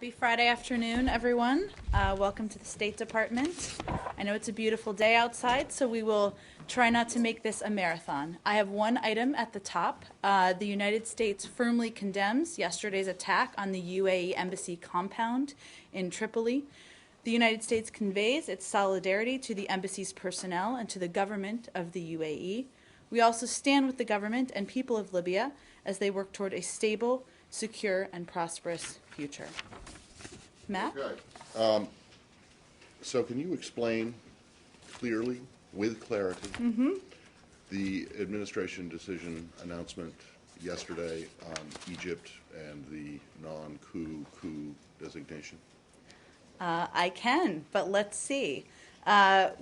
Happy Friday afternoon, everyone. Welcome to the State Department. I know it's a beautiful day outside, so we will try not to make this a marathon. I have one item at the top. The United States firmly condemns yesterday's attack on the UAE Embassy compound in Tripoli. The United States conveys its solidarity to the embassy's personnel and to the government of the UAE. We also stand with the government and people of Libya as they work toward a stable, secure, and prosperous future. Matt? Okay. So can you explain clearly, with clarity, the administration decision announcement yesterday on Egypt and the non-coup designation? I can, but let's see.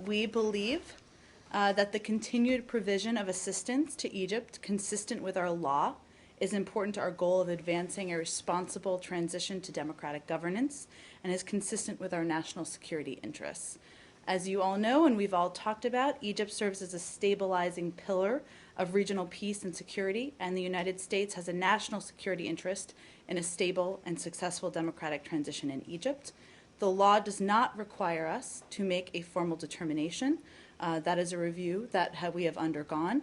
We believe that the continued provision of assistance to Egypt, consistent with our law, is important to our goal of advancing a responsible transition to democratic governance and is consistent with our national security interests. As you all know and we've all talked about, Egypt serves as a stabilizing pillar of regional peace and security, and the United States has a national security interest in a stable and successful democratic transition in Egypt. The law does not require us to make a formal determination. That is a review that we have undergone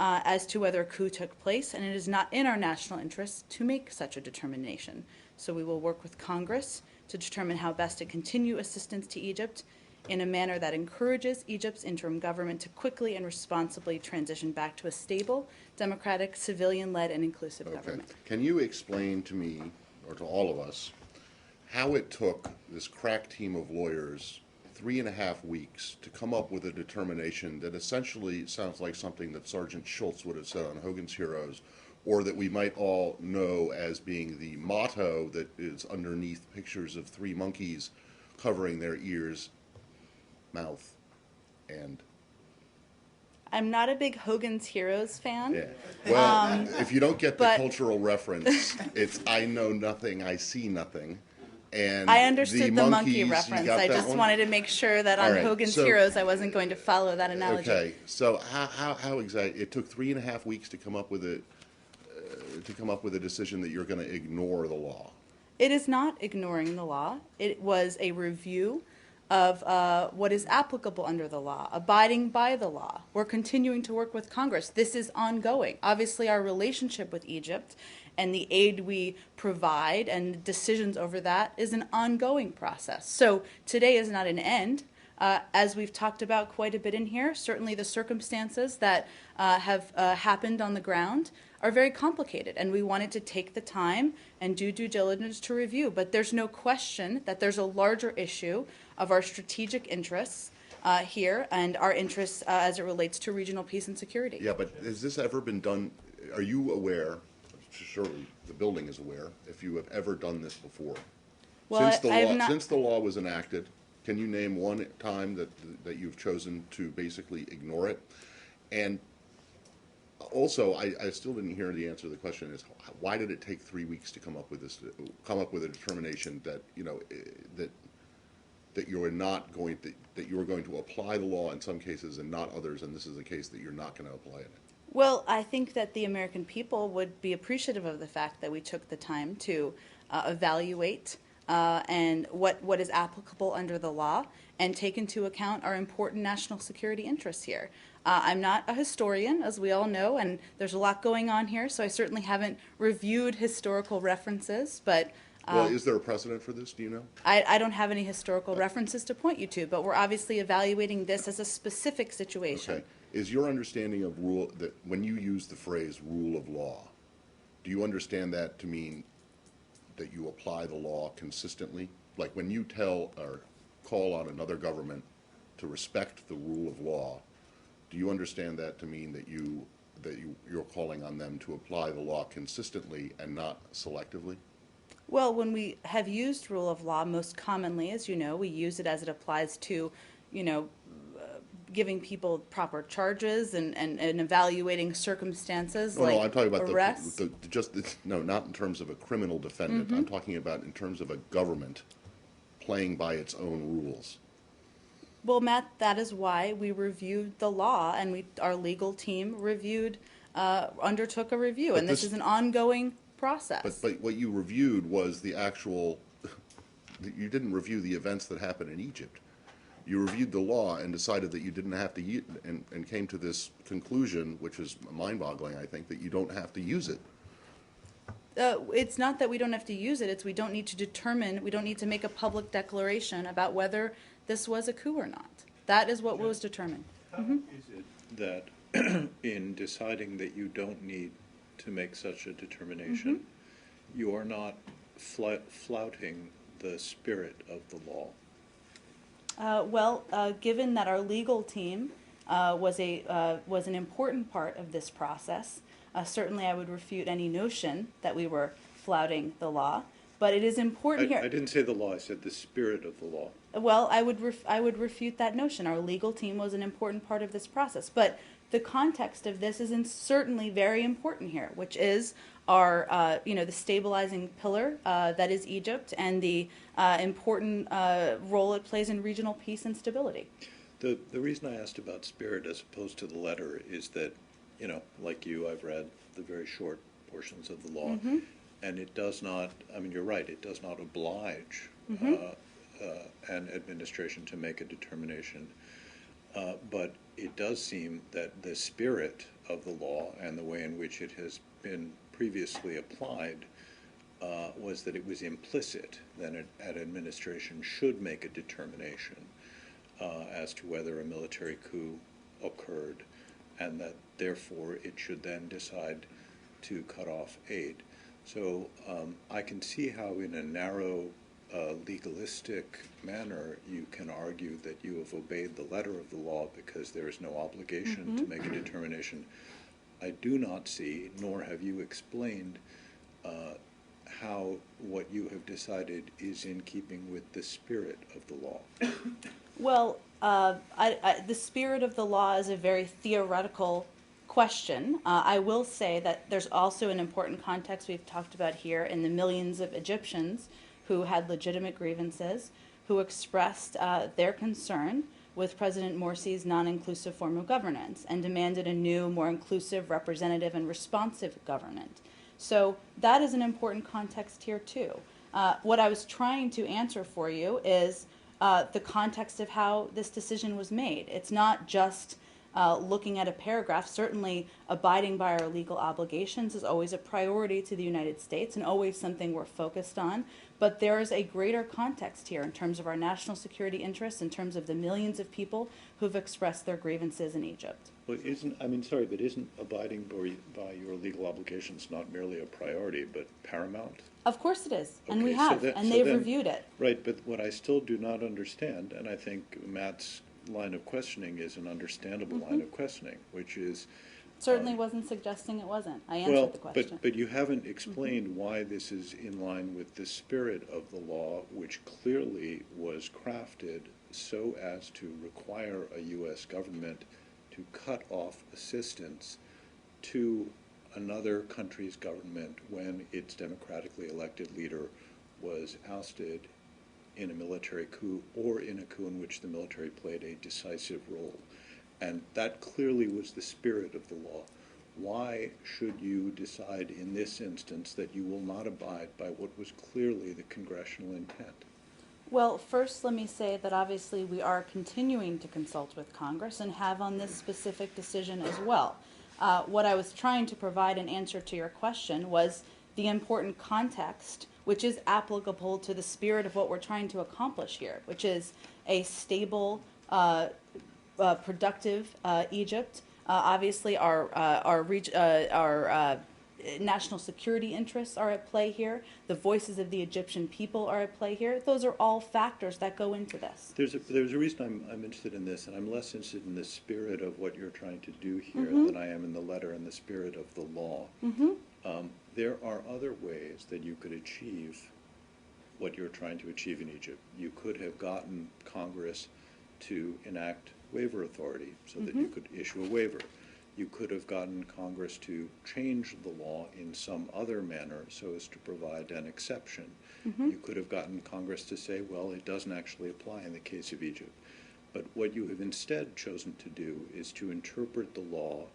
as to whether a coup took place, and it is not in our national interest to make such a determination. So we will work with Congress to determine how best to continue assistance to Egypt in a manner that encourages Egypt's interim government to quickly and responsibly transition back to a stable, democratic, civilian-led, and inclusive government. Can you explain to me, or to all of us, how it took this crack team of lawyers 3.5 weeks to come up with a determination that essentially sounds like something that Sergeant Schultz would have said on Hogan's Heroes, or that we might all know as being the motto that is underneath pictures of 3 monkeys covering their ears, mouth, and... I'm not a big Hogan's Heroes fan. Yeah. Well, if you don't get the cultural reference, it's I know nothing, I see nothing. And I understood the monkey monkeys, reference. I just wanted to make sure that on Hogan's Heroes I wasn't going to follow that analogy. Okay, so how exactly? It took 3.5 weeks to come up with a decision that you're going to ignore the law. It is not ignoring the law. It was a review of what is applicable under the law, abiding by the law. We're continuing to work with Congress. This is ongoing. Obviously, our relationship with Egypt and the aid we provide and decisions over that is an ongoing process. So today is not an end. As we've talked about quite a bit in here, certainly the circumstances that have happened on the ground are very complicated, and we wanted to take the time and do due diligence to review. But there's no question that there's a larger issue of our strategic interests here and our interests as it relates to regional peace and security. Yeah, but has this ever been done? Are you aware? Surely the building is aware, if you have ever done this before. Well, since the law was enacted, can you name one time that you've chosen to basically ignore it? And also, I still didn't hear the answer to the question: is why did it take 3 weeks to come up with a determination that that you are not going that you are going to apply the law in some cases and not others, and this is a case that you're not going to apply it in? Well, I think that the American people would be appreciative of the fact that we took the time to evaluate and what is applicable under the law and take into account our important national security interests here. I'm not a historian, as we all know, and there's a lot going on here, so I certainly haven't reviewed historical references, but... well, is there a precedent for this? Do you know? I don't have any historical references to point you to, but we're obviously evaluating this as a specific situation. Okay. Is your understanding of rule, that when you use the phrase rule of law, do you understand that to mean that you apply the law consistently? Like when you tell or call on another government to respect the rule of law, do you understand that to mean that you're calling on them to apply the law consistently and not selectively? Well, when we have used rule of law, most commonly, as you know, we use it as it applies to, giving people proper charges and evaluating circumstances like I'm talking about arrests. Not in terms of a criminal defendant. I'm talking about in terms of a government playing by its own rules. Well, Matt, that is why we reviewed the law, and our legal team undertook a review, and this is an ongoing process. But what you reviewed was the actual you didn't review the events that happened in Egypt. You reviewed the law and decided that you didn't have to use, and came to this conclusion, which is mind-boggling, I think, that you don't have to use it. It's not that we don't have to use it, it's we don't need to determine, we don't need to make a public declaration about whether this was a coup or not. That is what was determined. How is it that in deciding that you don't need to make such a determination, you are not flouting the spirit of the law? Given that our legal team was an important part of this process, certainly I would refute any notion that we were flouting the law. But it is important here. I didn't say the law, I said the spirit of the law. Well, I would refute that notion. Our legal team was an important part of this process. But the context of this is certainly very important here, which is our, the stabilizing pillar that is Egypt, and the important role it plays in regional peace and stability. The reason I asked about spirit as opposed to the letter is that, like you, I've read the very short portions of the law, and it does not, you're right, it does not oblige an administration to make a determination. But it does seem that the spirit of the law and the way in which it has been previously applied was that it was implicit that an administration should make a determination as to whether a military coup occurred, and that therefore it should then decide to cut off aid. So I can see how in a narrow legalistic manner you can argue that you have obeyed the letter of the law because there is no obligation to make a determination. I do not see, nor have you explained, how what you have decided is in keeping with the spirit of the law. Well, the spirit of the law is a very theoretical question. I will say that there's also an important context we've talked about here in the millions of Egyptians who had legitimate grievances, who expressed their concern with President Morsi's non-inclusive form of governance and demanded a new, more inclusive, representative, and responsive government. So that is an important context here too. What I was trying to answer for you is the context of how this decision was made. It's not just looking at a paragraph. Certainly abiding by our legal obligations is always a priority to the United States and always something we're focused on. But there is a greater context here in terms of our national security interests, in terms of the millions of people who've expressed their grievances in Egypt. Well, isn't abiding by your legal obligations not merely a priority, but paramount? Of course it is, and we Okay, have, and they've reviewed it. Right, but what I still do not understand, and I think Matt's line of questioning is an understandable line of questioning, which is... Certainly wasn't suggesting it wasn't. I answered the question. But you haven't explained why this is in line with the spirit of the law, which clearly was crafted so as to require a U.S. government to cut off assistance to another country's government when its democratically elected leader was ousted in a military coup or in a coup in which the military played a decisive role. And that clearly was the spirit of the law. Why should you decide in this instance that you will not abide by what was clearly the congressional intent? Well, first let me say that obviously we are continuing to consult with Congress and have on this specific decision as well. What I was trying to provide an answer to your question was the important context, which is applicable to the spirit of what we're trying to accomplish here, which is a stable, productive Egypt. Obviously, our national security interests are at play here. The voices of the Egyptian people are at play here. Those are all factors that go into this. There's a reason I'm interested in this, and I'm less interested in the spirit of what you're trying to do here than I am in the letter and the spirit of the law. There are other ways that you could achieve what you're trying to achieve in Egypt. You could have gotten Congress to enact waiver authority so that you could issue a waiver. You could have gotten Congress to change the law in some other manner so as to provide an exception. You could have gotten Congress to say, well, it doesn't actually apply in the case of Egypt. But what you have instead chosen to do is to interpret the law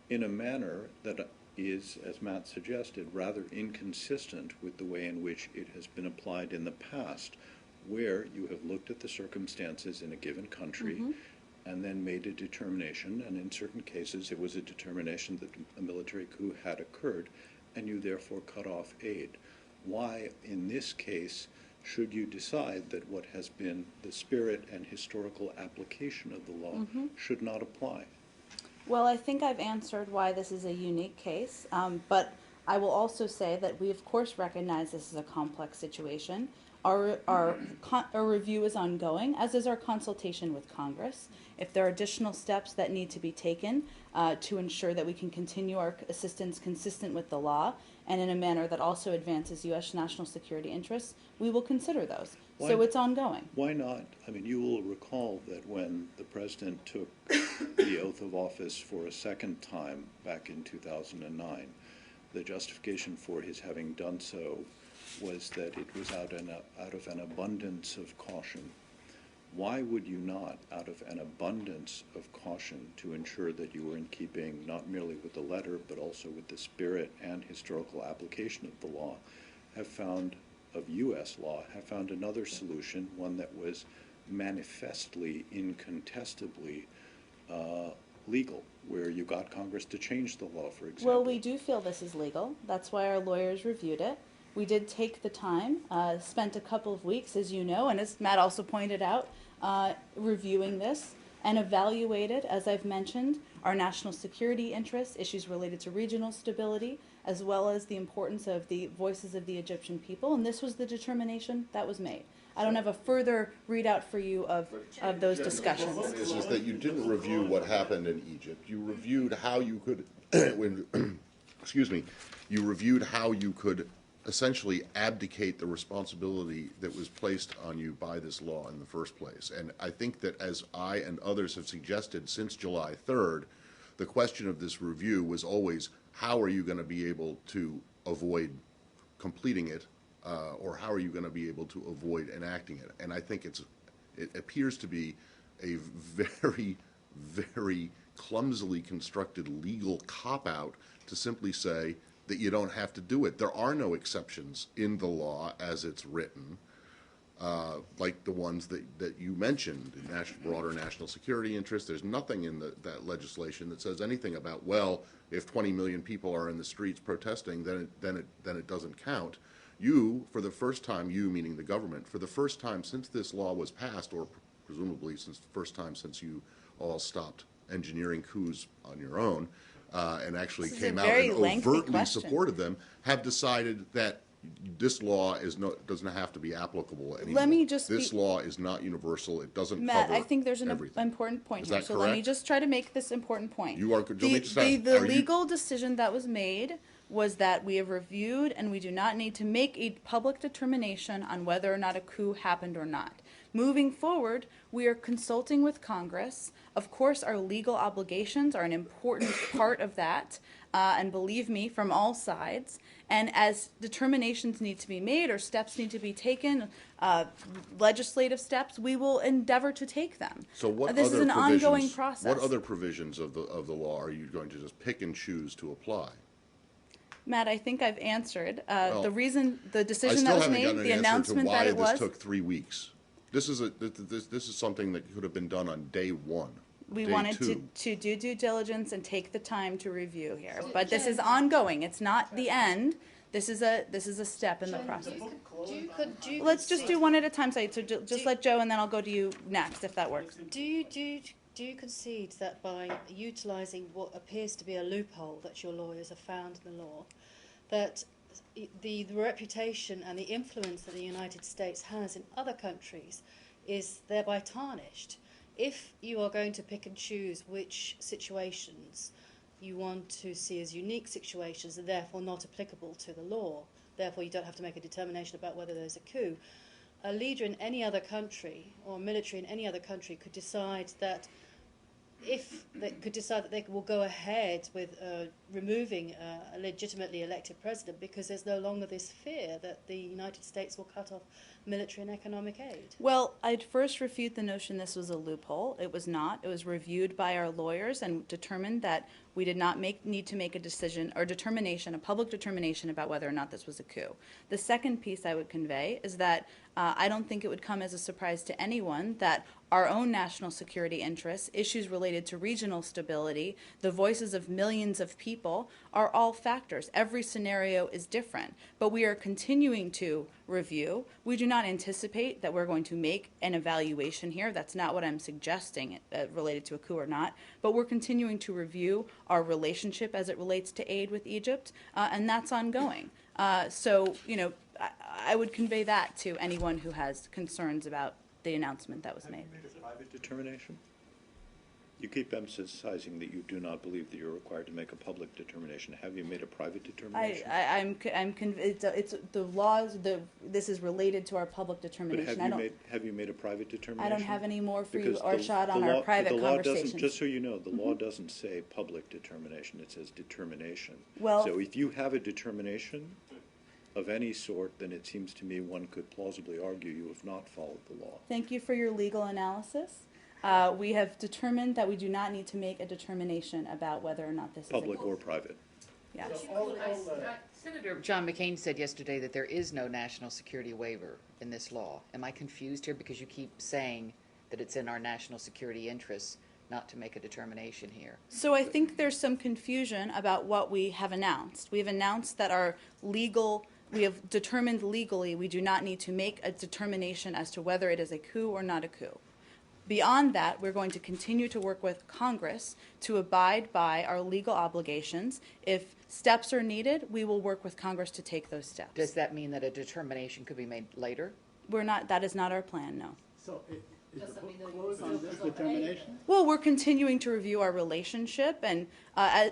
in a manner that is, as Matt suggested, rather inconsistent with the way in which it has been applied in the past, where you have looked at the circumstances in a given country and then made a determination, and in certain cases it was a determination that a military coup had occurred, and you therefore cut off aid. Why, in this case, should you decide that what has been the spirit and historical application of the law should not apply? Well, I think I've answered why this is a unique case, but I will also say that we, of course, recognize this is a complex situation. Our review is ongoing, as is our consultation with Congress. If there are additional steps that need to be taken to ensure that we can continue our assistance consistent with the law and in a manner that also advances U.S. national security interests, we will consider those. So it's ongoing. Why not? I mean, you will recall that when the president took the oath of office for a second time back in 2009, the justification for his having done so was that it was out of an abundance of caution. Why would you not, out of an abundance of caution to ensure that you were in keeping not merely with the letter but also with the spirit and historical application of the law, of U.S. law, have found another solution, one that was manifestly, incontestably legal, where you got Congress to change the law, for example? Well, we do feel this is legal. That's why our lawyers reviewed it. We did take the time, spent a couple of weeks, as you know, and as Matt also pointed out, reviewing this and evaluated, as I've mentioned, our national security interests, issues related to regional stability, as well as the importance of the voices of the Egyptian people, and this was the determination that was made. I don't have a further readout for you of those discussions. The point is that you didn't review what happened in Egypt. You reviewed how you could, you reviewed how you could essentially abdicate the responsibility that was placed on you by this law in the first place. And I think that, as I and others have suggested since July 3rd, the question of this review was always, how are you going to be able to avoid completing it, or how are you going to be able to avoid enacting it? And I think it appears to be a very, very clumsily constructed legal cop-out to simply say that you don't have to do it. There are no exceptions in the law as it's written, like the ones that you mentioned, the broader national security interest. There's nothing in that legislation that says anything about, well, if 20 million people are in the streets protesting, then it doesn't count. You, for the first time, you meaning the government, for the first time since this law was passed, or presumably since the first time since you all stopped engineering coups on your own, and actually came out and overtly supported them, have decided that this law doesn't have to be applicable anymore. This law is not universal. It doesn't cover everything. Matt, I think there's an important point here. So let me just try to make this important point. The legal decision that was made was that we have reviewed and we do not need to make a public determination on whether or not a coup happened or not. Moving forward, we are consulting with Congress. Of course, our legal obligations are an important part of that, and believe me, from all sides. And as determinations need to be made or steps need to be taken, legislative steps, we will endeavor to take them. So this is an ongoing process. What other provisions of the law are you going to just pick and choose to apply? Matt, I think I've answered. The decision that was made, the announcement that it was. This took 3 weeks. This is something that could have been done on day one. We wanted to do due diligence and take the time to review here, but this is ongoing. It's not the end. This is a step in the process. Let's just do one at a time, Said. So just let Joe, and then I'll go to you next, if that works. Do you concede that by utilising what appears to be a loophole that your lawyers have found in the law, that the reputation and the influence that the United States has in other countries is thereby tarnished? If you are going to pick and choose which situations you want to see as unique situations and therefore not applicable to the law, therefore you don't have to make a determination about whether there's a coup, a leader in any other country or military in any other country could decide that they will go ahead with removing a legitimately elected president because there's no longer this fear that the United States will cut off military and economic aid. Well, I'd first refute the notion this was a loophole. It was not. It was reviewed by our lawyers and determined that we did not need to make a decision or determination, a public determination about whether or not this was a coup. The second piece I would convey is that I don't think it would come as a surprise to anyone that our own national security interests, issues related to regional stability, the voices of millions of people are all factors. Every scenario is different, but we are continuing to review. We do not anticipate that we're going to make an evaluation here. That's not what I'm suggesting related to a coup or not, but we're continuing to review our relationship as it relates to aid with Egypt, and that's ongoing. So, you know, I would convey that to anyone who has concerns about the announcement that was made. Have you made a private determination? You keep emphasizing that you do not believe that you're required to make a public determination. Have you made a private determination? I'm convinced it's the laws. This is related to our public But determination. have you made a private I determination? don't have any more for Because you, Arshad, on our private the law doesn't, conversations. just so you know, the law doesn't say public determination, it says determination. Well- So if you have a determination of any sort, then it seems to me one could plausibly argue you have not followed the law. Thank you for your legal analysis. We have determined that we do not need to make a determination about whether or not this Public is a or private. yes. Senator John McCain said yesterday that there is no national security waiver in this law. Am I confused here because you keep saying that it's in our national security interests not to make a determination here? So I think there's some confusion about what we have announced. We have announced that we have determined legally we do not need to make a determination as to whether it is a coup or not a coup. Beyond that, we're going to continue to work with Congress to abide by our legal obligations. If steps are needed, we will work with Congress to take those steps. Does that mean that a determination could be made later? That is not our plan, no. So is the book closed on this determination? Well, we're continuing to review our relationship, and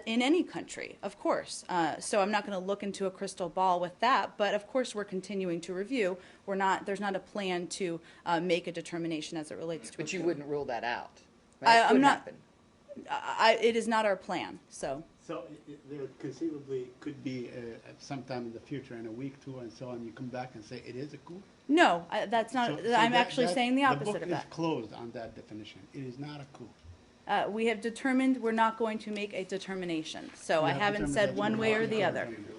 in any country, of course. So I'm not going to look into a crystal ball with that, but of course we're continuing to review. There's not a plan to make a determination as it relates to. But a you coup. wouldn't rule that out. Right? It I'm could not. happen. It is not our plan. So So there conceivably could be sometime in the future, in a week, two, and so on, you come back and say it is a coup? no, that's not. So I'm actually saying the opposite book of is that. closed on that definition. It is not a coup. We have determined we're not going to make a determination. So I You have haven't determined said that one you way are or the not other. determined.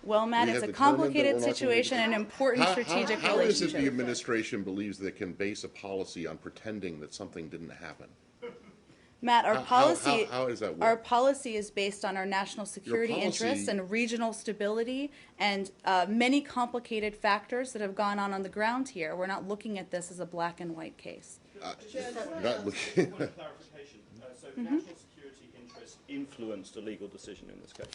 Well, Matt, We it's have a determined that complicated we're not going to situation, do- an important strategic How is it the relationship. administration believes they can base a policy on pretending that something didn't happen? Matt, our policy, how does that work? our policy is based on our national security interests policy- and regional stability and many complicated factors that have gone on the ground here. We're not looking at this as a black and white case. Not looking- Point of clarification. So national security interests influenced a legal decision in this case.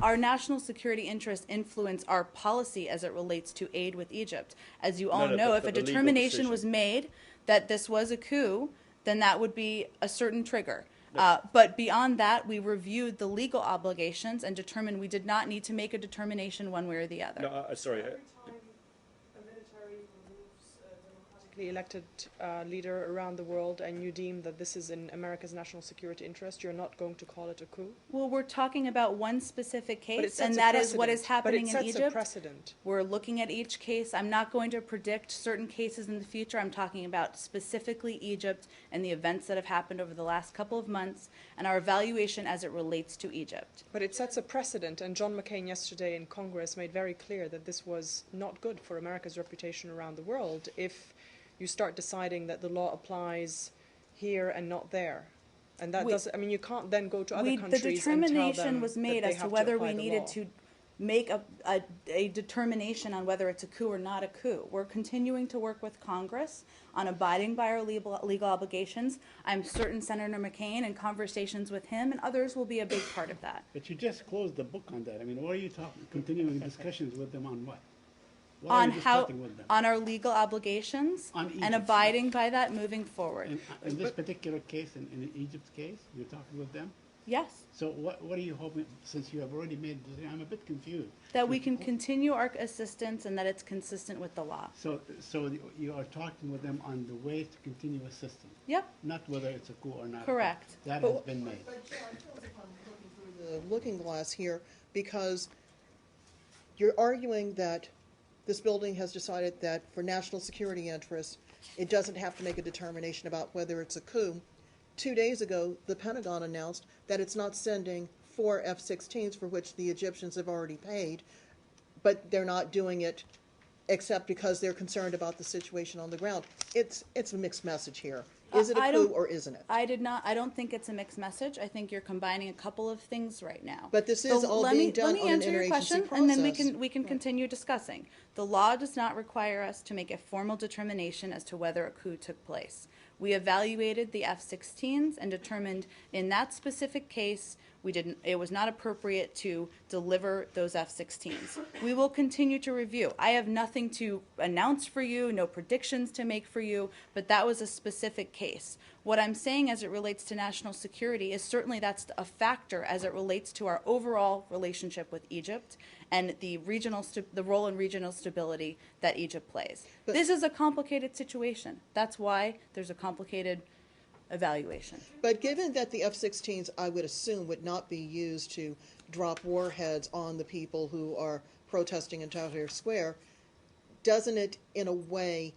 Our national security interests influence our policy as it relates to aid with Egypt. As you all No, know, but if a the legal determination decision. was made that this was a coup, then that would be a certain trigger. But beyond that, we reviewed the legal obligations and determined we did not need to make a determination one way or the other. No, sorry. Every time a military removes a democratically elected leader around the world and you deem that this is in America's national security interest, you're not going to call it a coup? Well, we're talking about one specific But it case, sets and a that is what precedent. is happening in But it sets a Egypt. precedent. We're looking at each case. I'm not going to predict certain cases in the future. I'm talking about specifically Egypt and the events that have happened over the last couple of months and our evaluation as it relates to Egypt. But it sets a precedent, and John McCain yesterday in Congress made very clear that this was not good for America's reputation around the world if you start deciding that the law applies here and not there. And that doesn't, I mean, you can't then go to other The countries and tell determination them was that made they as to have whether apply we the needed law. to make a determination on whether it's a coup or not a coup. We're continuing to work with Congress on abiding by our legal obligations. I'm certain Senator McCain and conversations with him and others will be a big part of that. But you just closed the book on that. I mean, what are you talking, continuing discussions with them on what? What are On you how, discussing with them? on our legal obligations On and Egypt. abiding by that moving forward. In this particular case, in Egypt's case, you're talking with them? Yes, So what are you hoping, since you have already made, I'm a bit confused. that we can continue our assistance and that it's consistent with the law. So you are talking with them on the way to continue assistance, Yep, not whether it's a coup or not. correct. That But- has been made. But John, tell us if I'm looking through the looking glass here, because you're arguing that this building has decided that for national security interests, it doesn't have to make a determination about whether it's a coup. 2 days ago, the Pentagon announced that it's not sending 4 F-16s, for which the Egyptians have already paid, but they're not doing it except because they're concerned about the situation on the ground. It's a mixed message here. Is it a I coup don't- or isn't it? I don't think it's a mixed message. I think you're combining a couple of things right now. But this is all let being me, done let me on an answer your interagency question, and then process. we can continue discussing. The law does not require us to make a formal determination as to whether a coup took place. We evaluated the F-16s and determined in that specific case it was not appropriate to deliver those F-16s. We will continue to review. I have nothing to announce for you, no predictions to make for you, but that was a specific case. What I'm saying as it relates to national security is certainly that's a factor as it relates to our overall relationship with Egypt and the role in regional stability that Egypt plays. This is a complicated situation. That's why there's a complicated evaluation. But given that the F-16s, I would assume, would not be used to drop warheads on the people who are protesting in Tahrir Square, doesn't it, in a way,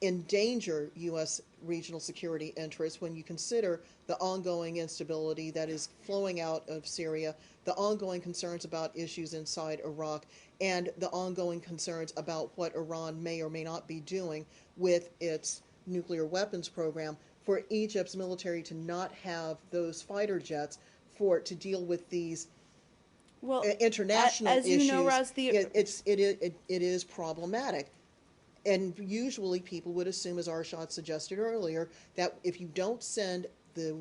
endanger U.S. regional security interests when you consider the ongoing instability that is flowing out of Syria, the ongoing concerns about issues inside Iraq, and the ongoing concerns about what Iran may or may not be doing with its nuclear weapons program, for Egypt's military to not have those fighter jets to deal with these international as issues? You know, Roz, it is problematic. And usually people would assume, as Arshad suggested earlier, that if you don't send the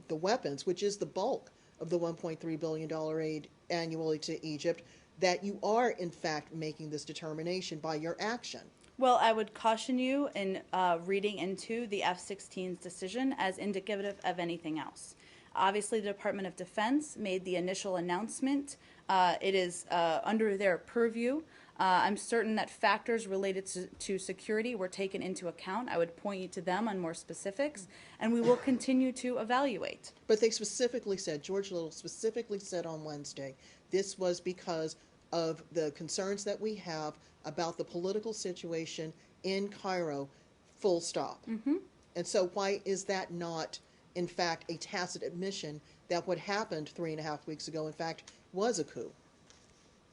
weapons, which is the bulk of the $1.3 billion aid annually to Egypt, that you are, in fact, making this determination by your action. Well, I would caution you in reading into the F-16's decision as indicative of anything else. Obviously, the Department of Defense made the initial announcement. It is under their purview. I'm certain that factors related to security were taken into account. I would point you to them on more specifics, and we will continue to evaluate. But they specifically said, George Little specifically said on Wednesday, this was because of the concerns that we have about the political situation in Cairo, full stop. Mm-hmm. And so why is that not, in fact, a tacit admission that what happened 3.5 weeks ago, in fact, was a coup?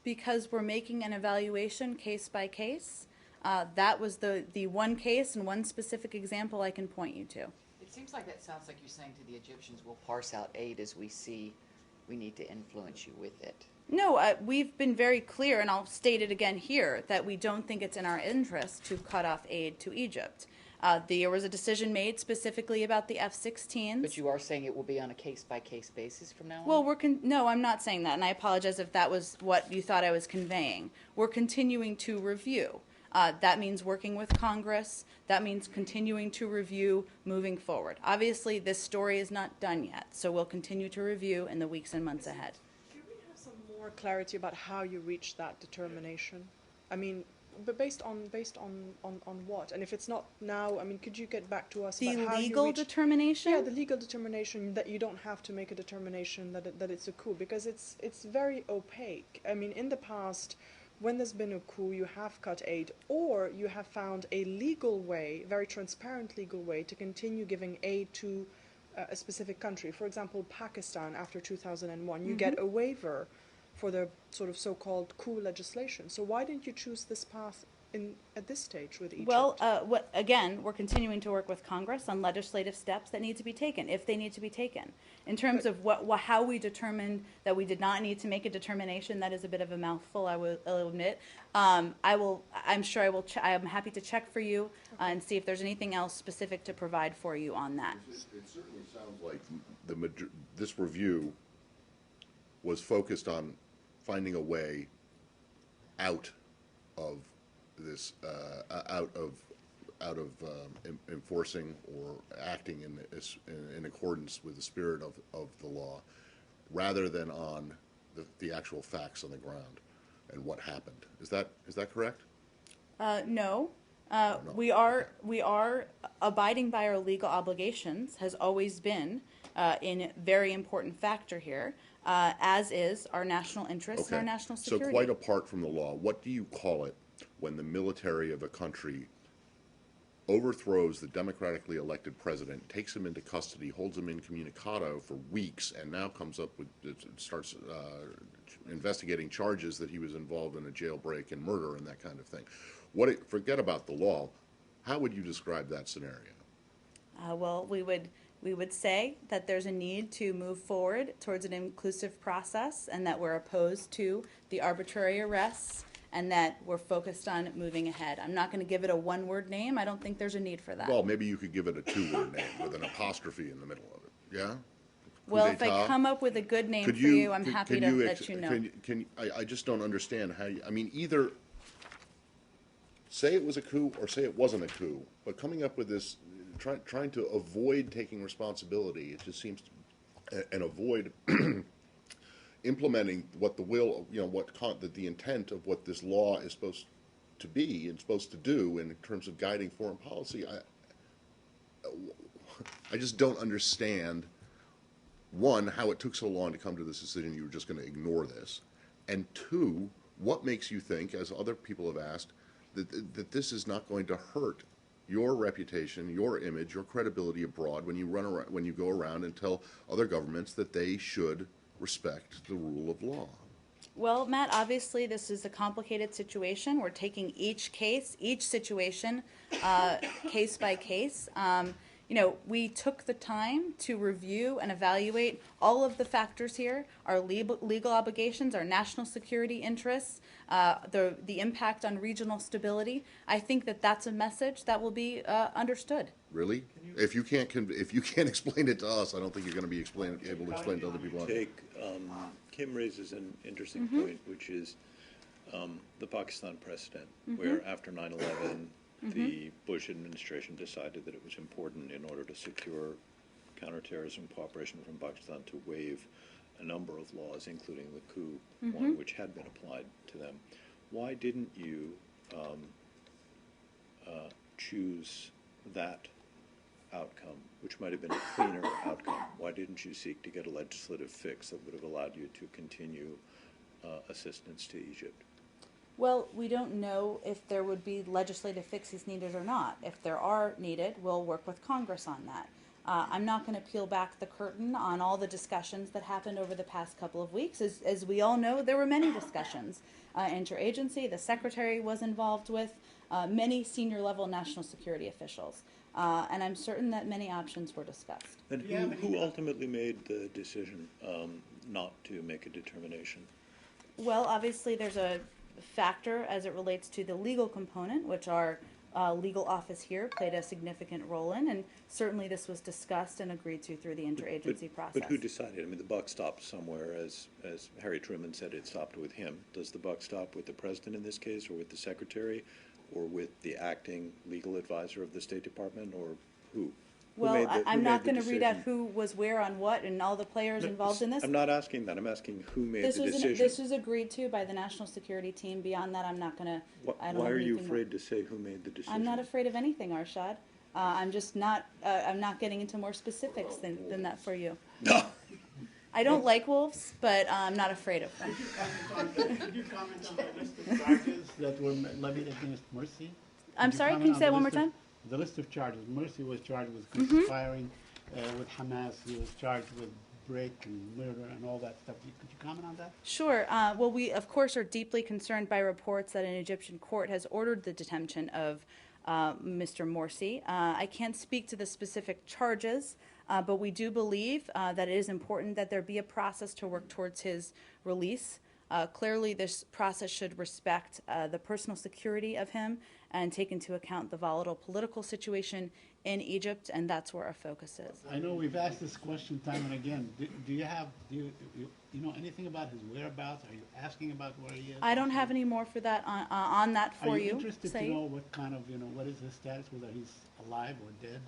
Because we're making an evaluation case by case. That was the one case and one specific example I can point you to. It seems like that sounds like you're saying to the Egyptians, we'll parse out aid as we see we need to influence you with it. No, we've been very clear, and I'll state it again here, that we don't think it's in our interest to cut off aid to Egypt. There was a decision made specifically about the F-16s. But you are saying it will be on a case-by-case basis from now on? Well, no, I'm not saying that, and I apologize if that was what you thought I was conveying. We're continuing to review. That means working with Congress. That means continuing to review moving forward. Obviously, this story is not done yet, so we'll continue to review in the weeks and months ahead. Can we have some more clarity about how you reached that determination? I mean, but based on what? And if it's not now, I mean, could you get back to us The about how you legal reached, determination? Yeah, the legal determination that you don't have to make a determination that it's a coup, because it's very opaque. I mean, in the past, when there's been a coup, you have cut aid, or you have found a legal way, very transparent legal way, to continue giving aid to a specific country. For example, Pakistan after 2001, you get a waiver for the sort of so-called coup legislation. So why didn't you choose this path at this stage with Egypt? Well, again, we're continuing to work with Congress on legislative steps that need to be taken, if they need to be taken. In terms of how we determined that we did not need to make a determination, that is a bit of a mouthful, I'll admit. I'm happy to check for you and see if there's anything else specific to provide for you on that. It certainly sounds like this review was focused on finding a way out of this, enforcing or acting in accordance with the spirit of the law, rather than on the actual facts on the ground and what happened. Is that correct? No. We are abiding by our legal obligations, has always been a very important factor here, as is our national interest and our national security. So quite apart from the law, what do you call it when the military of a country overthrows the democratically elected president, takes him into custody, holds him incommunicado for weeks, and now comes up with, starts investigating charges that he was involved in a jailbreak and murder and that kind of thing. Forget about the law. How would you describe that scenario? Well, we would say that there's a need to move forward towards an inclusive process, and that we're opposed to the arbitrary arrests, and that we're focused on moving ahead. I'm not going to give it a one-word name. I don't think there's a need for that. Well, maybe you could give it a two-word name with an apostrophe in the middle of it. Yeah? Well, Coup if I d'etat? come up with a good name Could for you, I'm happy to you let you know. I just don't understand how you, I mean, either say it was a coup or say it wasn't a coup, but coming up with this, trying to avoid taking responsibility, it just seems, and avoid implementing what the will, the intent of what this law is supposed to be and supposed to do in terms of guiding foreign policy. I just don't understand, one, how it took so long to come to this decision you were just going to ignore this, and two, what makes you think, as other people have asked, that this is not going to hurt your reputation, your image, your credibility abroad when you go around and tell other governments that they should respect the rule of law? Well, Matt, obviously this is a complicated situation. We're taking each case, each situation, case by case. We took the time to review and evaluate all of the factors here, our legal obligations, our national security interests, the impact on regional stability. I think that that's a message that will be understood. Really? If you can't explain it to us, I don't think you're going to be able to explain it to other people. Kim raises an interesting point, which is the Pakistan precedent, where after 9/11, the Bush administration decided that it was important, in order to secure counterterrorism cooperation from Pakistan, to waive a number of laws, including the coup one, which had been applied to them. Why didn't you choose that outcome, which might have been a cleaner outcome? Why didn't you seek to get a legislative fix that would have allowed you to continue assistance to Egypt? Well, we don't know if there would be legislative fixes needed or not. If there are needed, we'll work with Congress on that. I'm not going to peel back the curtain on all the discussions that happened over the past couple of weeks. As we all know, there were many discussions. Interagency, the Secretary was involved with, many senior level national security officials. And I'm certain that many options were discussed. And who ultimately made the decision not to make a determination? Well, obviously there's a factor as it relates to the legal component, which our legal office here played a significant role in, and certainly this was discussed and agreed to through the interagency process. But who decided? I mean, the buck stopped somewhere, as Harry Truman said, it stopped with him. Does the buck stop with the president in this case, or with the secretary, or with the acting legal advisor of the State Department, or who? Well, I'm not going to read out who was where on what and all the players involved in this. I'm not asking that. I'm asking who made the decision. This was agreed to by the national security team. Beyond that, I'm not going to. Why are you afraid to say who made the decision? I'm not afraid of anything, Arshad. I'm just not. I'm not getting into more specifics than that for you. No. I don't like wolves, but I'm not afraid of them. Could you comment on the list of charges that were levied against Morsi? I'm sorry, can you say it one more time? The list of charges. Morsi was charged with conspiring with Hamas. He was charged with break and murder and all that stuff. Could you comment on that? Sure. Well, we, of course, are deeply concerned by reports that an Egyptian court has ordered the detention of Mr. Morsi. I can't speak to the specific charges, but we do believe that it is important that there be a process to work towards his release. Clearly, this process should respect the personal security of him and take into account the volatile political situation in Egypt, and that's where our focus is. I know we've asked this question time and again. Do you know anything about his whereabouts? Are you asking about where he is? I don't have any more for that on that for you. Are you interested to know what kind of, what is his status, whether he's alive or dead?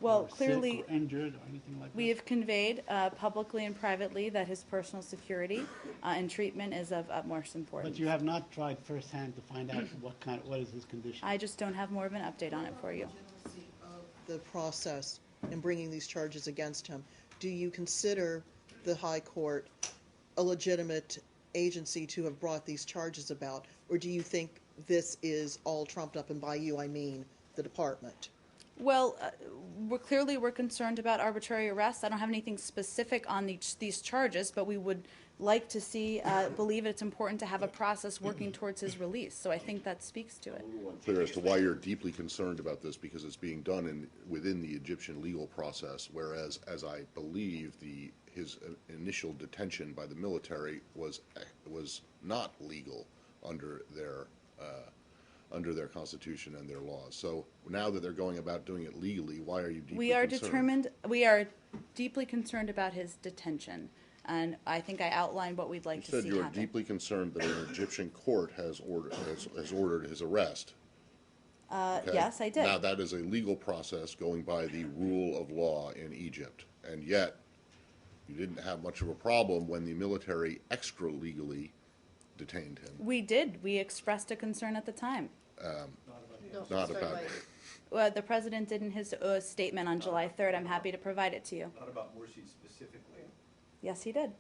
Well, or clearly, sick or injured or anything like that? We have conveyed publicly and privately that his personal security and treatment is of utmost importance. But you have not tried firsthand to find out what is his condition? I just don't have more of an update on it for you. The process in bringing these charges against him, do you consider the High Court a legitimate agency to have brought these charges about, or do you think this is all trumped up, and by you I mean the department? Well, we're concerned about arbitrary arrest. I don't have anything specific on these charges, but we would like to see, believe it's important to have a process working towards his release. So I think that speaks to it. Clear as to why you're deeply concerned about this, because it's being done within the Egyptian legal process, whereas, as I believe, his initial detention by the military was not legal under their constitution and their laws. So now that they're going about doing it legally, why are you deeply concerned? We are deeply concerned about his detention, and I think I outlined what we'd like to see You said you are happen. deeply concerned that an Egyptian court has ordered his arrest. Okay? Yes, I did. Now, that is a legal process going by the rule of law in Egypt, and yet you didn't have much of a problem when the military extra-legally detained him. We did. We expressed a concern at the time. Not about Well, the president did in his statement on July 3rd. I'm happy to provide it to you. Not about Morsi specifically. Yes, he did.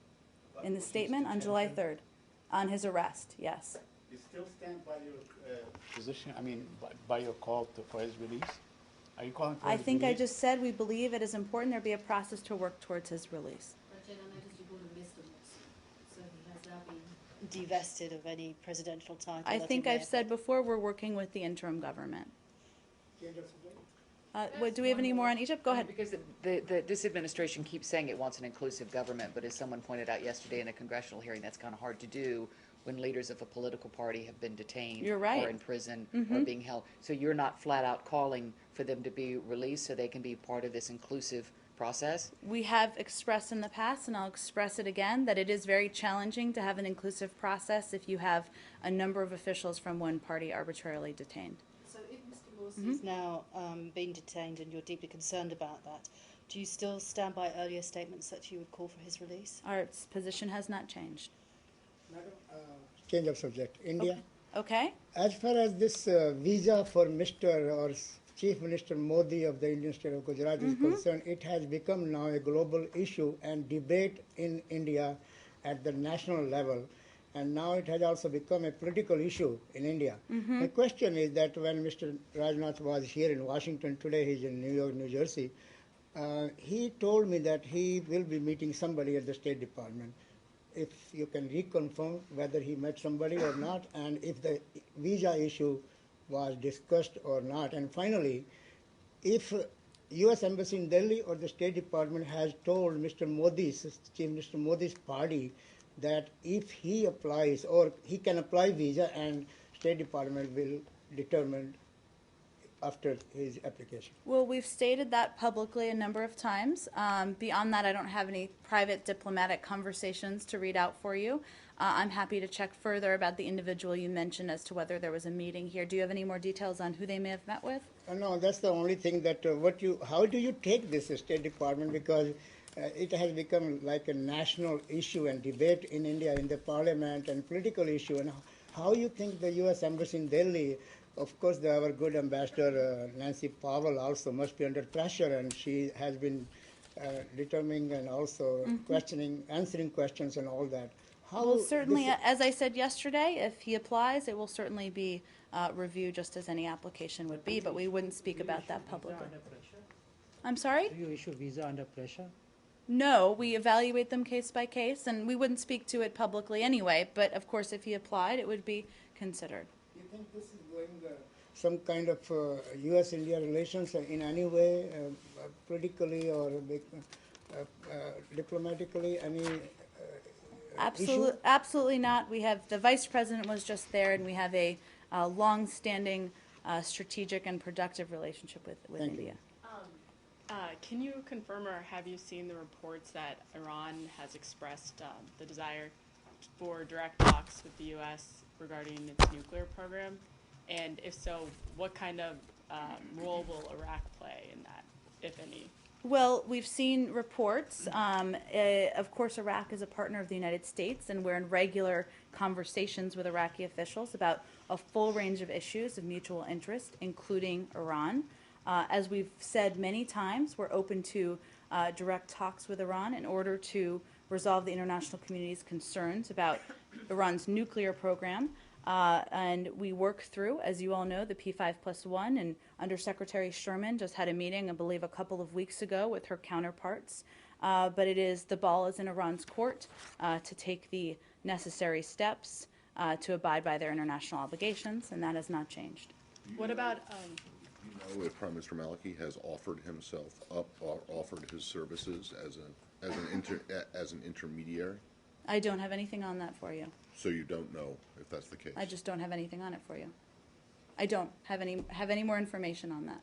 In the statement on July 3rd, on his arrest, yes. You still stand by your position, I mean, by your call for his release? Are you calling for I his think I release? just said we believe it is important there be a process to work towards his release. But Jen, I noticed you called him Mr. Morsi, so he has now been. Divested of any presidential title. I that think he may I've have said before, we're working with the interim government. Change of subject? Do we have any more on Egypt? Go ahead. Because this administration keeps saying it wants an inclusive government, but as someone pointed out yesterday in a congressional hearing, that's kind of hard to do when leaders of a political party have been detained You're right. or in prison or being held. So you're not flat out calling for them to be released so they can be part of this inclusive process? We have expressed in the past, and I'll express it again, that it is very challenging to have an inclusive process if you have a number of officials from one party arbitrarily detained. So if Mr. Morsi He's now been detained and you're deeply concerned about that. Do you still stand by earlier statements that you would call for his release? Our position has not changed. Madam, change of subject. India. Okay? As far as this visa for Mr. or Chief Minister Modi of the Indian state of Gujarat is concerned, it has become now a global issue and debate in India at the national level. And now it has also become a political issue in India. My question is that when Mr. Rajnath was here in Washington today, he's in New York, New Jersey, he told me that he will be meeting somebody at the State Department. If you can reconfirm whether he met somebody or not, and if the visa issue was discussed or not. And finally, if U.S. Embassy in Delhi or the State Department has told Mr. Modi's, Chief Minister Modi's party, that if he applies or he can apply visa and State Department will determine after his application. Well, we've stated that publicly a number of times. Beyond that, I don't have any private diplomatic conversations to read out for you. I'm happy to check further about the individual you mentioned as to whether there was a meeting here. Do you have any more details on who they may have met with? No, that's the only thing that how do you take this State Department, because it has become like a national issue and debate in India in the parliament and political issue, and how you think the U.S. Embassy in Delhi, of course our good ambassador Nancy Powell also must be under pressure, and she has been determining and also answering questions and all that. Well, certainly, as I said yesterday, if he applies, it will certainly be reviewed just as any application would be, but we wouldn't speak about that publicly. I'm sorry? Do you issue visa under pressure? No, we evaluate them case by case, and we wouldn't speak to it publicly anyway, but of course if he applied, it would be considered. Do you think this is going some kind of U.S.-India relations in any way, politically or diplomatically, any issue? Absolutely not. We have, the Vice President was just there, and we have a long-standing strategic and productive relationship with India. Can you confirm or have you seen the reports that Iran has expressed the desire for direct talks with the U.S. regarding its nuclear program? And if so, what kind of role will Iraq play in that, if any? Well, we've seen reports. Of course, Iraq is a partner of the United States, and we're in regular conversations with Iraqi officials about a full range of issues of mutual interest, including Iran. As we've said many times, we're open to direct talks with Iran in order to resolve the international community's concerns about Iran's nuclear program. And we work through, as you all know, the P5+1, and Undersecretary Sherman just had a meeting, I believe, a couple of weeks ago with her counterparts. But the ball is in Iran's court to take the necessary steps to abide by their international obligations, and that has not changed. What about, You know if Prime Minister Maliki has offered himself up or offered his services as an intermediary? I don't have anything on that for you. So you don't know if that's the case? I just don't have anything on it for you. I don't have any more information on that.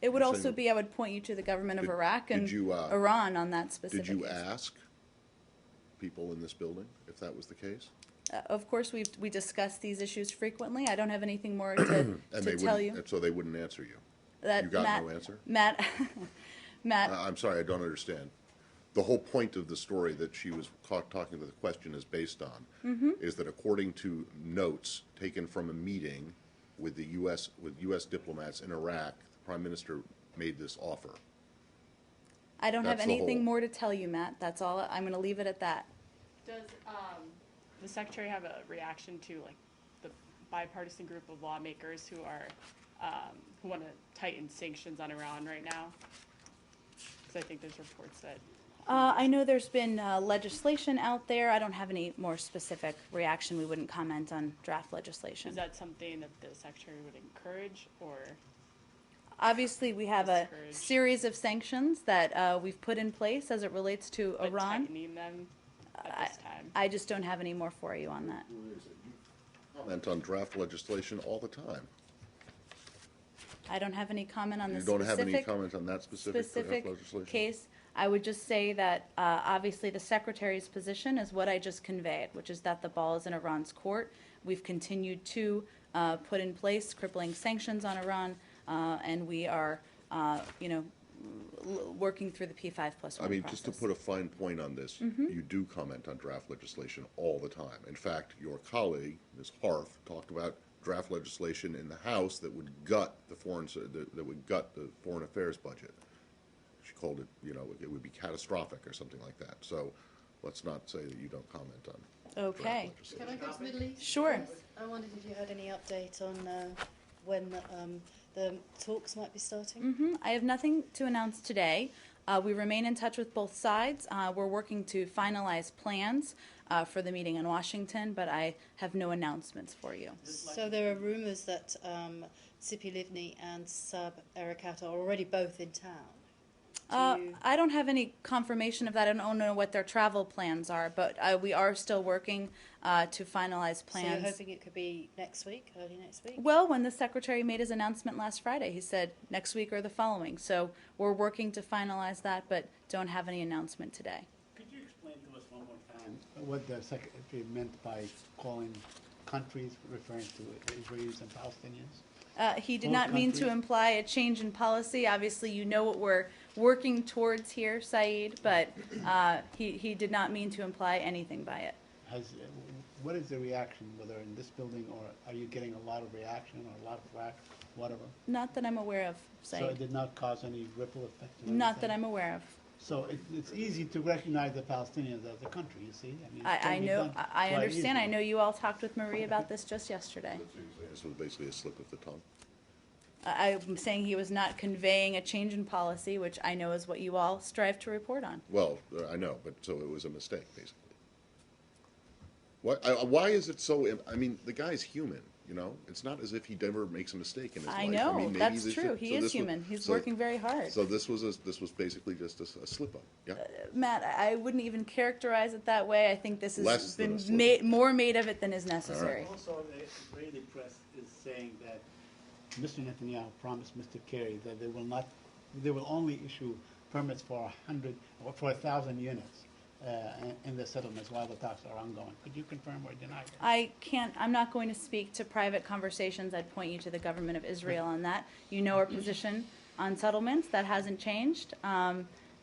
It would also be, I would point you to the government of Iraq and Iran on that specific Did you case. ask people in this building if that was the case? Of course, we discuss these issues frequently. I don't have anything more to tell you. So they wouldn't answer you? That You got Matt, no answer? Matt, Matt, I'm sorry, I don't understand. The whole point of the story that she was talking to the question is based on is that according to notes taken from a meeting with U.S. diplomats in Iraq, the Prime Minister made this offer. I don't have That's the anything whole- more to tell you, Matt. That's all. I'm going to leave it at that. does the Secretary have a reaction to like the bipartisan group of lawmakers who are, who want to tighten sanctions on Iran right now? Because I think there's reports that I know there's been legislation out there. I don't have any more specific reaction. We wouldn't comment on draft legislation. is that something that the Secretary would encourage, or Obviously, we have a Discourage. series of sanctions that we've put in place as it relates to but Iran. tightening them at this time? I just don't have any more for you on that. Comment on draft legislation all the time. I don't have any comment on You the don't have any specific, comment on that specific draft legislation? case. I would just say that obviously the Secretary's position is what I just conveyed, which is that the ball is in Iran's court. We've continued to put in place crippling sanctions on Iran, and we are, working through the P5+1 I mean, process. just to put a fine point on this, you do comment on draft legislation all the time. In fact, your colleague, Ms. Harf, talked about draft legislation in the House that would gut the foreign affairs budget. She called it, it would be catastrophic or something like that. So let's not say that you don't comment on Okay. draft legislation. Can I go to Middle East? Sure. I wondered if you had any update on when the talks might be starting? I have nothing to announce today. We remain in touch with both sides. We're working to finalize plans for the meeting in Washington, but I have no announcements for you. So there are rumours that Tzipi Livni and Saeb Erekat are already both in town. I don't have any confirmation of that. I don't know what their travel plans are, but we are still working to finalize So you're plans. hoping it could be next week, early next week? Well, when the Secretary made his announcement last Friday, he said next week or the following. So we're working to finalize that, but don't have any announcement today. Could you explain to us one more time what the Secretary meant by calling countries referring to Israelis and Palestinians? He did Both not mean to countries? imply a change in policy. Obviously, you know what we're working towards here, Saeed, but he did not mean to imply anything by it. What is the reaction, whether in this building, or are you getting a lot of reaction or a lot of flack, whatever? Not that I'm aware of, So Saeed. it did not cause any ripple effect? or Not that anything? I'm aware of. So it's easy to recognize the Palestinians as a country, you see? I mean, it I can be know, done I quite understand. I easily. know you all talked with Marie about this just yesterday. This was basically a slip of the tongue. I'm saying he was not conveying a change in policy, which I know is what you all strive to report on. Well, I know, but so it was a mistake, basically. Why is it so? I mean, the guy's human. It's not as if he never makes a mistake in his life. I know, mean, maybe that's this- true. He so is this was- human. He's so- working very hard. So this was basically just a slip up. Yeah. Matt, I wouldn't even characterize it that way. I think this has Less than been a slip. more made of it than is necessary. Also, the Israeli press is saying that Mr. Netanyahu promised Mr. Kerry that they will only issue permits for 1,000 units in the settlements while the talks are ongoing. Could you confirm or deny that? I'm not going to speak to private conversations. I'd point you to the government of Israel on that. You know our position on settlements. That hasn't changed.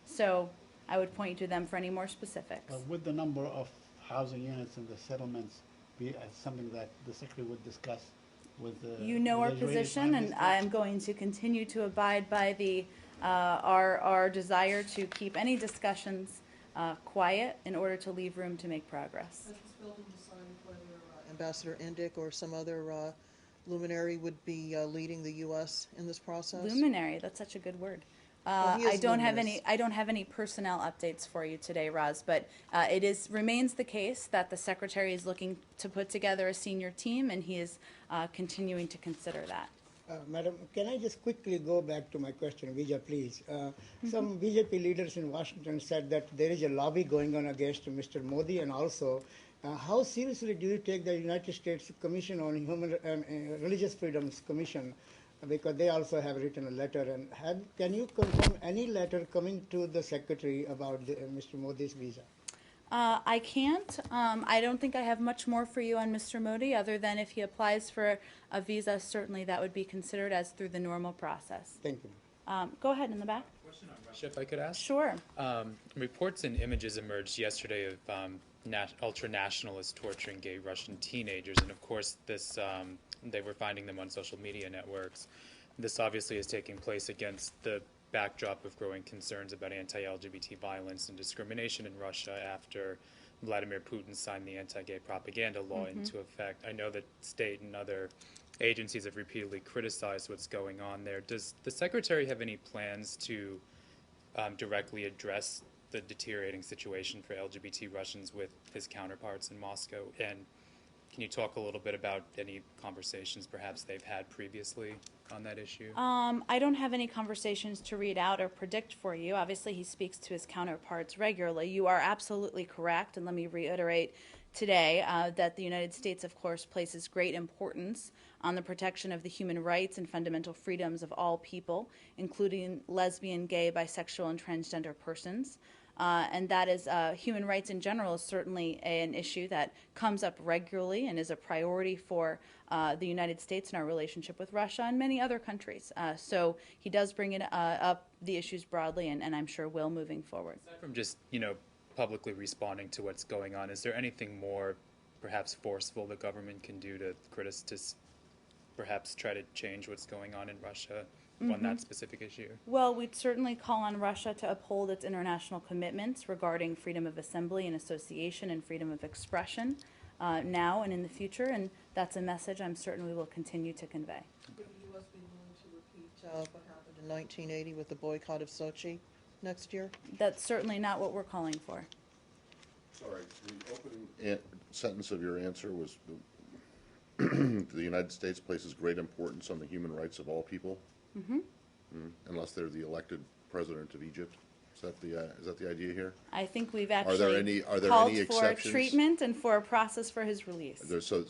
So I would point you to them for any more specifics. Would the number of housing units in the settlements be something that the Secretary would discuss with the You know our the Israeli position, Prime and Minister? I'm going to continue to abide by our desire to keep any discussions quiet in order to leave room to make progress. Has this building decided whether Ambassador Indyk or some other luminary would be leading the U.S. in this process? Luminary, that's such a good word. Well, he is I don't have luminous. any. I don't have any personnel updates for you today, Roz. But it remains the case that the secretary is looking to put together a senior team, and he is continuing to consider that. Madam, can I just quickly go back to my question, Vijay, please? Some BJP leaders in Washington said that there is a lobby going on against Mr. Modi, and also, how seriously do you take the United States Commission on Religious Freedoms Commission, because they also have written a letter, and can you confirm any letter coming to the secretary about Mr. Modi's visa? I can't. I don't think I have much more for you on Mr. Modi, other than if he applies for a visa, certainly that would be considered as through the normal process. Thank you. Go ahead in the back. Question on Russia, if I could ask. Sure. Reports and images emerged yesterday of ultra-nationalists torturing gay Russian teenagers, and of course this they were finding them on social media networks. This obviously is taking place against the backdrop of growing concerns about anti-LGBT violence and discrimination in Russia after Vladimir Putin signed the anti-gay propaganda law into effect. I know that state and other agencies have repeatedly criticized what's going on there. Does the Secretary have any plans to directly address the deteriorating situation for LGBT Russians with his counterparts in Moscow? And can you talk a little bit about any conversations perhaps they've had previously on that issue? I don't have any conversations to read out or predict for you. Obviously, he speaks to his counterparts regularly. You are absolutely correct, and let me reiterate today that the United States, of course, places great importance on the protection of the human rights and fundamental freedoms of all people, including lesbian, gay, bisexual, and transgender persons. And that is human rights in general is certainly an issue that comes up regularly and is a priority for the United States in our relationship with Russia and many other countries. So he does bring it up the issues broadly, and I'm sure will moving forward. Aside from just, publicly responding to what's going on, is there anything more perhaps forceful the government can do to perhaps try to change what's going on in Russia on that specific issue? Well, we'd certainly call on Russia to uphold its international commitments regarding freedom of assembly and association and freedom of expression now and in the future, and that's a message I'm certain we will continue to convey. Would the U.S. be willing to repeat what happened in 1980 with the boycott of Sochi next year? That's certainly not what we're calling for. Sorry, the opening sentence of your answer was the United States places great importance on the human rights of all people, unless they're the elected president of Egypt. Is that the idea here? I think we've actually are there called any for exceptions? treatment and for a process for his release. So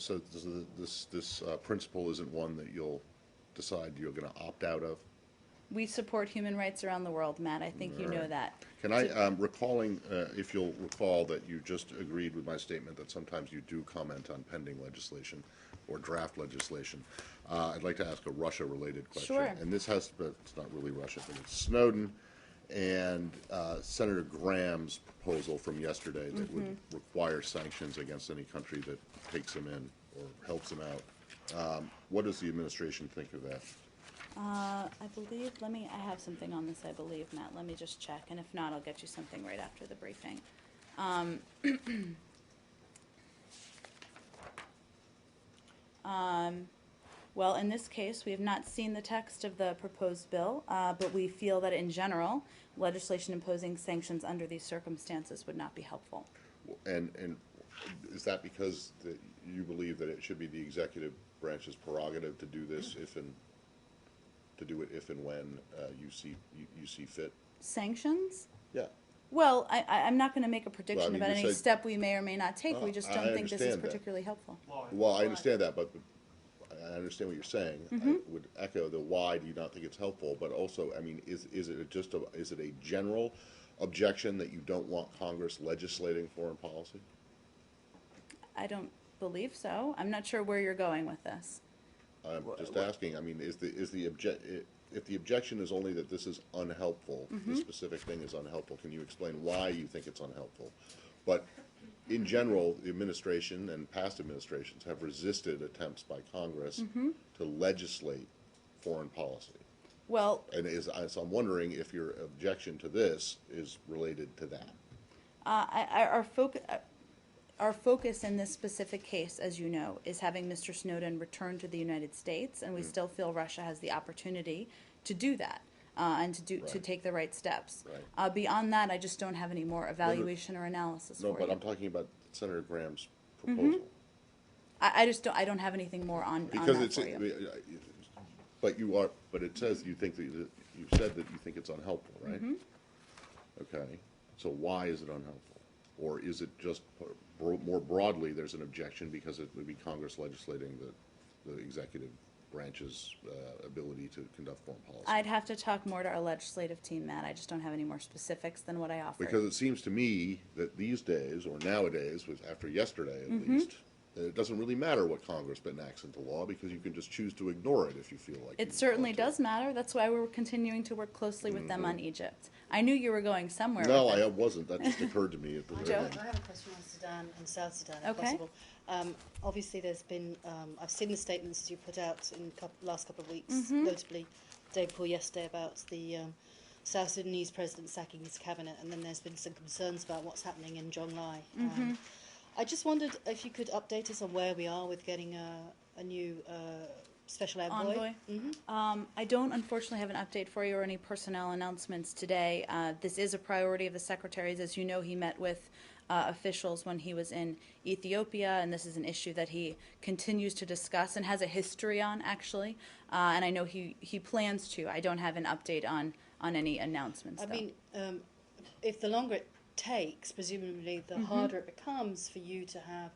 this principle isn't one that you'll decide you're going to opt out of? We support human rights around the world, Matt. I think you know that. Can I, if you'll recall that you just agreed with my statement that sometimes you do comment on pending legislation or draft legislation, I'd like to ask a Russia-related question. Sure. And this has, but it's not really Russia, but it's Snowden and Senator Graham's proposal from yesterday that would require sanctions against any country that takes him in or helps him out. What does the administration think of that? I believe, I have something on this, I believe, Matt. Let me just check, and if not, I'll get you something right after the briefing. Well, in this case, we have not seen the text of the proposed bill, but we feel that in general, legislation imposing sanctions under these circumstances would not be helpful. And is that because you believe that it should be the executive branch's prerogative to do this if and when you see fit? Sanctions? Yeah. Well, I'm not going to make a prediction Well, I mean, about you any said- step we may or may not take. We just I don't think this is understand that. particularly helpful. Well, I understand that, but I understand what you're saying. I would echo the why do you not think it's helpful, but also, I mean, is it a general objection that you don't want Congress legislating foreign policy? I don't believe so. I'm not sure where you're going with this. I'm just asking. I mean, if the objection is only that this is unhelpful, this specific thing is unhelpful, can you explain why you think it's unhelpful? But in general, the administration and past administrations have resisted attempts by Congress to legislate foreign policy. Well, And so I'm wondering if your objection to this is related to that. Our focus in this specific case, as you know, is having Mr. Snowden return to the United States, and we still feel Russia has the opportunity to do that and to take the right steps. Right. Beyond that, I just don't have any more evaluation or analysis No, for but you. I'm talking about Senator Graham's proposal. I just don't. I don't have anything more on Because that it's, for you. but it says you think that, you said that you think it's unhelpful, right? Okay, so why is it unhelpful? Or is it just more broadly, there's an objection because it would be Congress legislating the executive branch's ability to conduct foreign policy? I'd have to talk more to our legislative team, Matt. I just don't have any more specifics than what I offered. Because it seems to me that these days, or nowadays, after yesterday at least, that it doesn't really matter what Congress enacts into law because you can just choose to ignore it if you feel like It certainly does matter. That's why we're continuing to work closely with them on Egypt. I knew you were going somewhere. No, with it. I wasn't. That just occurred to me at the very Joe? end. I have a question on Sudan and South Sudan, if Okay. possible. Obviously, there's been, I've seen the statements you put out in last couple of weeks, notably day before yesterday about the South Sudanese president sacking his cabinet, and then there's been some concerns about what's happening in Jonglai. I just wondered if you could update us on where we are with getting a new special envoy. I don't unfortunately have an update for you or any personnel announcements today. This is a priority of the secretaries. As you know, he met with officials when he was in Ethiopia, and this is an issue that he continues to discuss and has a history on, actually. And I know he plans to. I don't have an update on any announcements, I though. mean, if the longer it takes, presumably the harder it becomes for you to have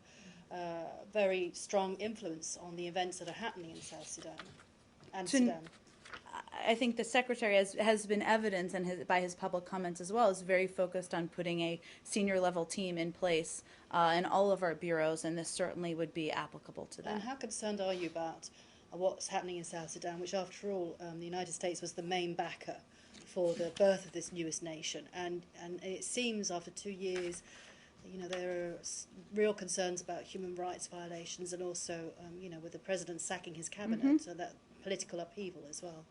very strong influence on the events that are happening in South Sudan and Sudan. I think the secretary has been evident, and by his public comments as well, is very focused on putting a senior level team in place in all of our bureaus, and this certainly would be applicable to that. And how concerned are you about what's happening in South Sudan, which after all the United States was the main backer for the birth of this newest nation, and it seems after 2 years, you know, there are real concerns about human rights violations, and also, you know, with the president sacking his cabinet, so that political upheaval as well.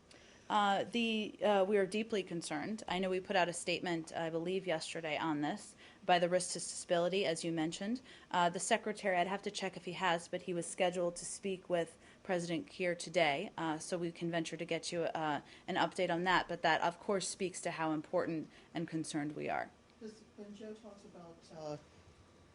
We are deeply concerned. I know we put out a statement, I believe, yesterday on this, by the risk to stability, as you mentioned. The secretary, I'd have to check if he has, but he was scheduled to speak with President Kiir today, so we can venture to get you an update on that. But that, of course, speaks to how important and concerned we are. When Joe talks about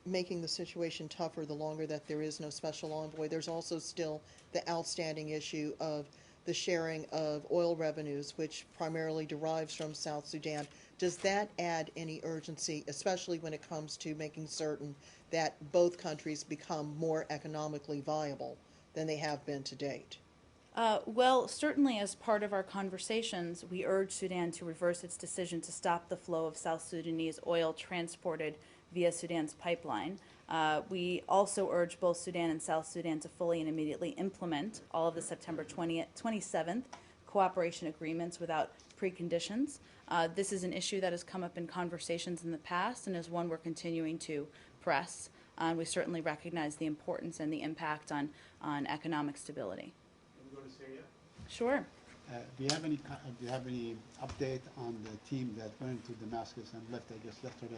making the situation tougher the longer that there is no special envoy, there's also still the outstanding issue of the sharing of oil revenues, which primarily derives from South Sudan. Does that add any urgency, especially when it comes to making certain that both countries become more economically viable than they have been to date? Well, certainly as part of our conversations, we urge Sudan to reverse its decision to stop the flow of South Sudanese oil transported via Sudan's pipeline. We also urge both Sudan and South Sudan to fully and immediately implement all of the September 27th cooperation agreements without preconditions. This is an issue that has come up in conversations in the past and is one we're continuing to press. And we certainly recognize the importance and the impact on economic stability. Can we go to Syria? Sure. Do you have any update on the team that went to Damascus and left? They just left her to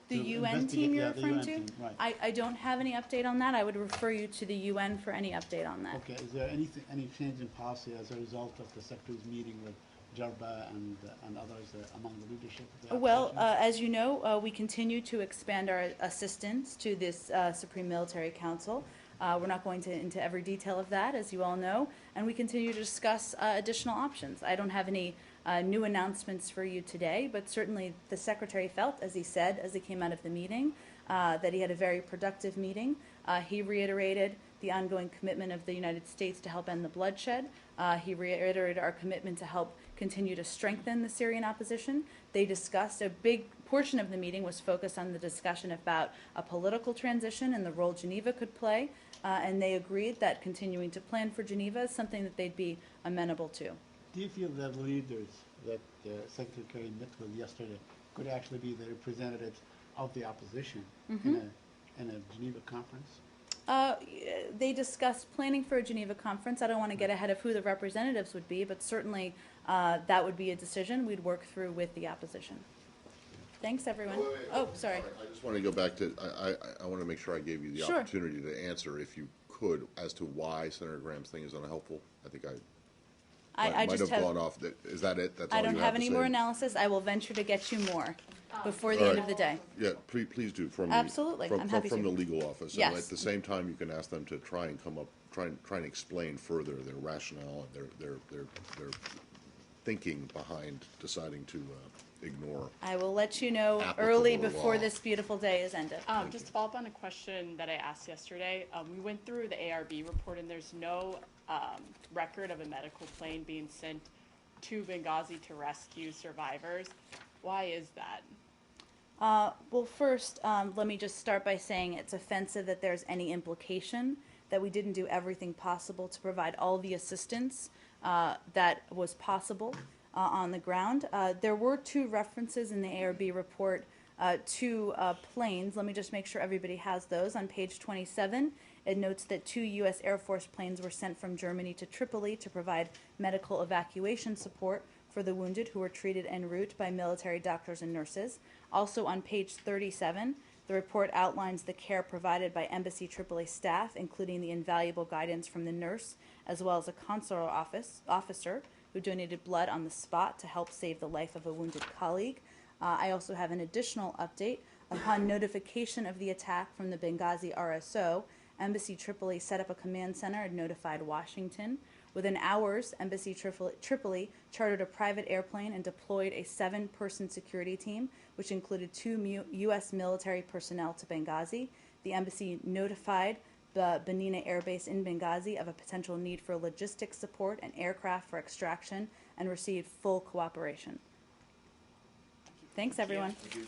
The to UN investigate- team you're yeah, the referring UN to? team, right. I don't have any update on that. I would refer you to the UN for any update on that. Okay, is there any change in policy as a result of the secretary's meeting with Jarba and others among the leadership of the Well, opposition? as you know, we continue to expand our assistance to this Supreme Military Council. We're not going into every detail of that, as you all know, and we continue to discuss additional options. I don't have any new announcements for you today, but certainly the Secretary felt, as he said, as he came out of the meeting, that he had a very productive meeting. He reiterated the ongoing commitment of the United States to help end the bloodshed. He reiterated our commitment to help continue to strengthen the Syrian opposition. They discussed, a big portion of the meeting was focused on the discussion about a political transition and the role Geneva could play, and they agreed that continuing to plan for Geneva is something that they'd be amenable to. Do you feel that the leaders that the Secretary met with yesterday could actually be the representatives of the opposition in a Geneva conference? They discussed planning for a Geneva conference. I don't want to get ahead of who the representatives would be, but certainly that would be a decision we'd work through with the opposition. Thanks, everyone. Wait, wait, wait. Oh, sorry. I just want to go back to, I want to make sure I gave you the Sure. opportunity to answer, if you could, as to why Senator Graham's thing is unhelpful. I think I might just have gone off. Is that it? That's all I don't you have to any say? more analysis. I will venture to get you more before the All end right. of the day. Yeah, please do from Absolutely. from, I'm happy from to. the legal office. Yes. And at the same time, you can ask them to try and come up, try and explain further their rationale and their thinking behind deciding to ignore. I will let you know Applicable early before law. this beautiful day is ended. Just to follow up on a question that I asked yesterday, we went through the ARB report and there's no record of a medical plane being sent to Benghazi to rescue survivors. Why is that? Well, first, let me just start by saying it's offensive that there's any implication that we didn't do everything possible to provide all the assistance that was possible on the ground. There were 2 references in the ARB report to planes. Let me just make sure everybody has those. On page 27, it notes that 2 U.S. Air Force planes were sent from Germany to Tripoli to provide medical evacuation support for the wounded who were treated en route by military doctors and nurses. Also on page 37, the report outlines the care provided by Embassy Tripoli staff, including the invaluable guidance from the nurse, as well as a consular officer who donated blood on the spot to help save the life of a wounded colleague. I also have an additional update. Upon notification of the attack from the Benghazi RSO, Embassy Tripoli set up a command center and notified Washington. Within hours, Embassy Tripoli chartered a private airplane and deployed a 7-person security team, which included 2 U.S. military personnel to Benghazi. The embassy notified the Benina Air Base in Benghazi of a potential need for logistics support and aircraft for extraction and received full cooperation. Thanks, everyone. Thank you.